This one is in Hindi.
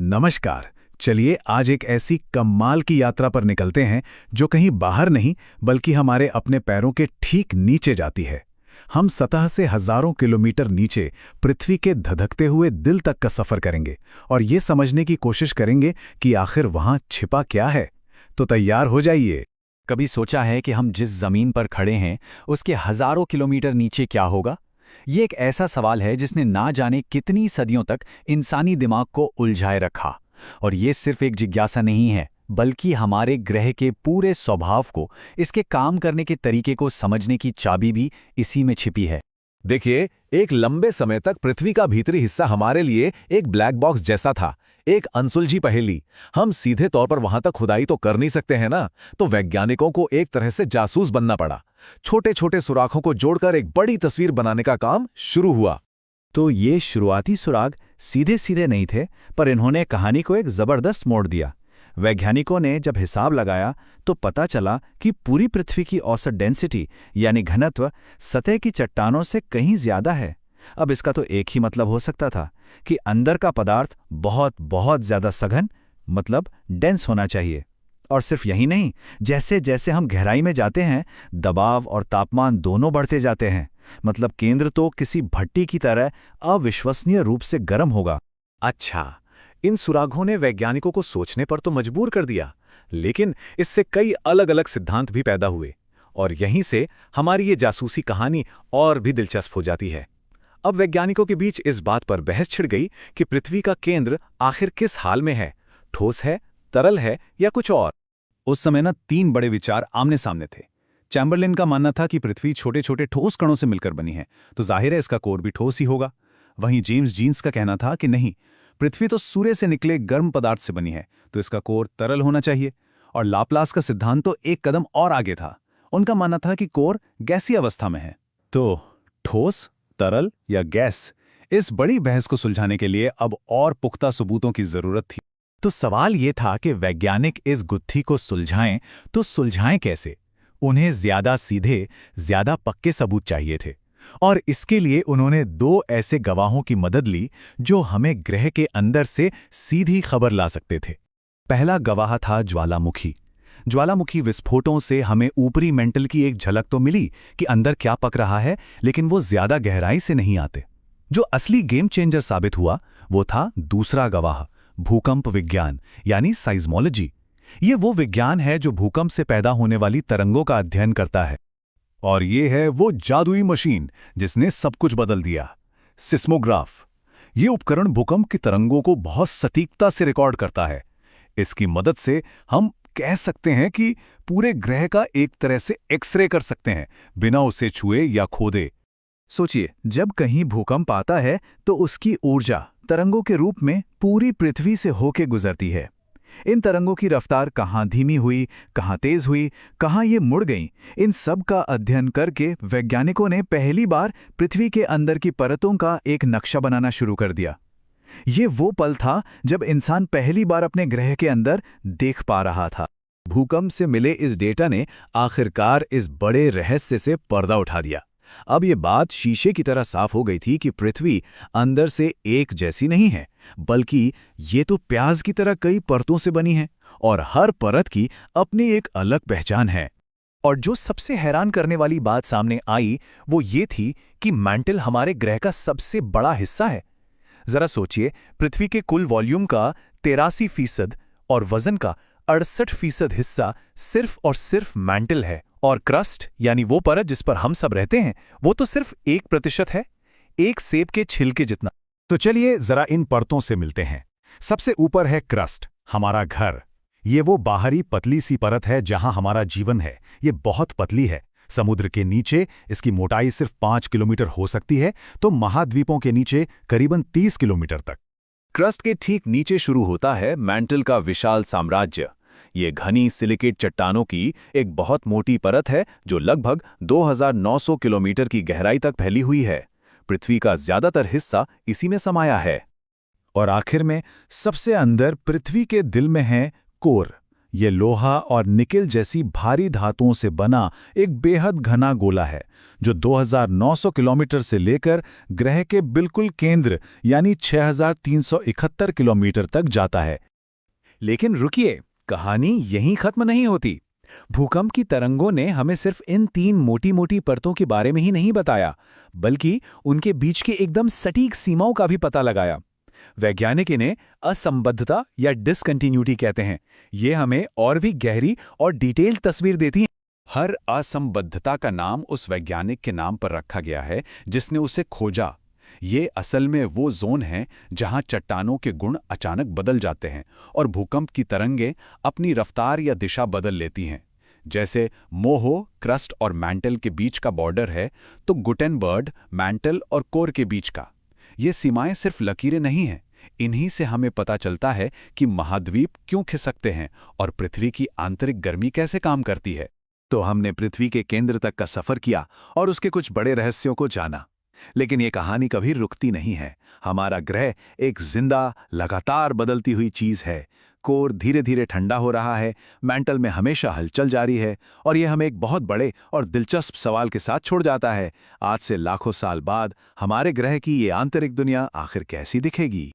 नमस्कार। चलिए आज एक ऐसी कमाल की यात्रा पर निकलते हैं जो कहीं बाहर नहीं बल्कि हमारे अपने पैरों के ठीक नीचे जाती है। हम सतह से हजारों किलोमीटर नीचे पृथ्वी के धधकते हुए दिल तक का सफर करेंगे और ये समझने की कोशिश करेंगे कि आखिर वहां छिपा क्या है। तो तैयार हो जाइए। कभी सोचा है कि हम जिस जमीन पर खड़े हैं उसके हजारों किलोमीटर नीचे क्या होगा? ये एक ऐसा सवाल है जिसने ना जाने कितनी सदियों तक इंसानी दिमाग को उलझाए रखा। और ये सिर्फ एक जिज्ञासा नहीं है, बल्कि हमारे ग्रह के पूरे स्वभाव को, इसके काम करने के तरीके को समझने की चाबी भी इसी में छिपी है। देखिए, एक लंबे समय तक पृथ्वी का भीतरी हिस्सा हमारे लिए एक ब्लैक बॉक्स जैसा था, एक अनसुलझी पहेली। हम सीधे तौर पर वहां तक खुदाई तो कर नहीं सकते हैं ना, तो वैज्ञानिकों को एक तरह से जासूस बनना पड़ा। छोटे छोटे सुराखों को जोड़कर एक बड़ी तस्वीर बनाने का काम शुरू हुआ। तो ये शुरुआती सुराग सीधे सीधे नहीं थे, पर इन्होंने कहानी को एक जबरदस्त मोड़ दिया। वैज्ञानिकों ने जब हिसाब लगाया तो पता चला कि पूरी पृथ्वी की औसत डेंसिटी यानी घनत्व सतह की चट्टानों से कहीं ज्यादा है। अब इसका तो एक ही मतलब हो सकता था कि अंदर का पदार्थ बहुत बहुत ज्यादा सघन, मतलब डेंस होना चाहिए। और सिर्फ यही नहीं, जैसे जैसे हम गहराई में जाते हैं दबाव और तापमान दोनों बढ़ते जाते हैं। मतलब केंद्र तो किसी भट्टी की तरह अविश्वसनीय रूप से गर्म होगा। अच्छा, इन सुरागों ने वैज्ञानिकों को सोचने पर तो मजबूर कर दिया, लेकिन इससे कई अलग अलग सिद्धांत भी पैदा हुए। और यहीं से हमारी ये जासूसी कहानी और भी दिलचस्प हो जाती है। अब वैज्ञानिकों के बीच इस बात पर बहस छिड़ गई कि पृथ्वी का केंद्र आखिर किस हाल में है, ठोस है, तरल है या कुछ और। उस समय ना तीन बड़े विचार आमने सामने थे। चैम्बरलिन का मानना था कि पृथ्वी छोटे छोटे ठोस कणों से मिलकर बनी है, तो जाहिर है इसका कोर भी ठोस ही होगा। वहीं जेम्स जीन्स का कहना था कि नहीं, पृथ्वी तो सूर्य से निकले गर्म पदार्थ से बनी है, तो इसका कोर तरल होना चाहिए। और लाप्लास का सिद्धांत तो एक कदम और आगे था। उनका मानना था कि कोर गैसीय अवस्था में है। तो ठोस, तरल या गैस, इस बड़ी बहस को सुलझाने के लिए अब और पुख्ता सबूतों की जरूरत थी। तो सवाल ये था कि वैज्ञानिक इस गुत्थी को सुलझाएं तो सुलझाएं कैसे? उन्हें ज्यादा सीधे, ज्यादा पक्के सबूत चाहिए थे। और इसके लिए उन्होंने दो ऐसे गवाहों की मदद ली जो हमें ग्रह के अंदर से सीधी खबर ला सकते थे। पहला गवाह था ज्वालामुखी। ज्वालामुखी विस्फोटों से हमें ऊपरी मेंटल की एक झलक तो मिली कि अंदर क्या पक रहा है, लेकिन वो ज्यादा गहराई से नहीं आते। जो असली गेम चेंजर साबित हुआ वो था दूसरा गवाह, भूकंप विज्ञान यानी साइज्मोलॉजी। ये वो विज्ञान है जो भूकंप से पैदा होने वाली तरंगों का अध्ययन करता है। और ये है वो जादुई मशीन जिसने सब कुछ बदल दिया, सिस्मोग्राफ। ये उपकरण भूकंप की तरंगों को बहुत सटीकता से रिकॉर्ड करता है। इसकी मदद से हम कह सकते हैं कि पूरे ग्रह का एक तरह से एक्सरे कर सकते हैं, बिना उसे छुए या खोदे। सोचिए, जब कहीं भूकंप आता है तो उसकी ऊर्जा तरंगों के रूप में पूरी पृथ्वी से होके गुजरती है। इन तरंगों की रफ्तार कहाँ धीमी हुई, कहाँ तेज हुई, कहाँ ये मुड़ गईं, इन सब का अध्ययन करके वैज्ञानिकों ने पहली बार पृथ्वी के अंदर की परतों का एक नक्शा बनाना शुरू कर दिया। ये वो पल था जब इंसान पहली बार अपने ग्रह के अंदर देख पा रहा था। भूकंप से मिले इस डेटा ने आखिरकार इस बड़े रहस्य से पर्दा उठा दिया। अब ये बात शीशे की तरह साफ हो गई थी कि पृथ्वी अंदर से एक जैसी नहीं है, बल्कि ये तो प्याज की तरह कई परतों से बनी है और हर परत की अपनी एक अलग पहचान है। और जो सबसे हैरान करने वाली बात सामने आई वो ये थी कि मैंटल हमारे ग्रह का सबसे बड़ा हिस्सा है। जरा सोचिए, पृथ्वी के कुल वॉल्यूम का 83% और वजन का 68% हिस्सा सिर्फ और सिर्फ मैंटल है। और क्रस्ट यानी वो परत जिस पर हम सब रहते हैं, वो तो सिर्फ 1% है, एक सेब के छिलके जितना। तो चलिए जरा इन परतों से मिलते हैं। सबसे ऊपर है क्रस्ट, हमारा घर। ये वो बाहरी पतली सी परत है जहां हमारा जीवन है। ये बहुत पतली है। समुद्र के नीचे इसकी मोटाई सिर्फ 5 किलोमीटर हो सकती है, तो महाद्वीपों के नीचे करीबन 30 किलोमीटर तक। क्रस्ट के ठीक नीचे शुरू होता है मैंटल का विशाल साम्राज्य। ये घनी सिलिकेट चट्टानों की एक बहुत मोटी परत है जो लगभग 2900 किलोमीटर की गहराई तक फैली हुई है। पृथ्वी का ज्यादातर हिस्सा इसी में समाया है। और आखिर में सबसे अंदर पृथ्वी के दिल में है कोर, ये लोहा और निकेल जैसी भारी धातुओं से बना एक बेहद घना गोला है जो 2900 किलोमीटर से लेकर ग्रह के बिल्कुल केंद्र यानी 6371 किलोमीटर तक जाता है। लेकिन रुकिए, कहानी यहीं खत्म नहीं होती। भूकंप की तरंगों ने हमें सिर्फ इन 3 मोटी मोटी परतों के बारे में ही नहीं बताया, बल्कि उनके बीच की एकदम सटीक सीमाओं का भी पता लगाया। वैज्ञानिक इन्हें असंबद्धता या डिसकंटिन्यूटी कहते हैं। ये हमें और भी गहरी और डिटेल्ड तस्वीर देती है। हर असंबद्धता का नाम उस वैज्ञानिक के नाम पर रखा गया है जिसने उसे खोजा। ये असल में वो जोन है जहां चट्टानों के गुण अचानक बदल जाते हैं और भूकंप की तरंगें अपनी रफ्तार या दिशा बदल लेती हैं। जैसे मोहो, क्रस्ट और मैंटल के बीच का बॉर्डर है, तो गुटेनबर्ग, मैंटल और कोर के बीच का। ये सीमाएं सिर्फ लकीरें नहीं हैं, इन्हीं से हमें पता चलता है कि महाद्वीप क्यों खिसकते हैं और पृथ्वी की आंतरिक गर्मी कैसे काम करती है। तो हमने पृथ्वी के केंद्र तक का सफर किया और उसके कुछ बड़े रहस्यों को जाना। लेकिन ये कहानी कभी रुकती नहीं है। हमारा ग्रह एक जिंदा, लगातार बदलती हुई चीज है। कोर धीरे धीरे ठंडा हो रहा है, मैंटल में हमेशा हलचल जारी है, और यह हमें एक बहुत बड़े और दिलचस्प सवाल के साथ छोड़ जाता है। आज से लाखों साल बाद हमारे ग्रह की ये आंतरिक दुनिया आखिर कैसी दिखेगी?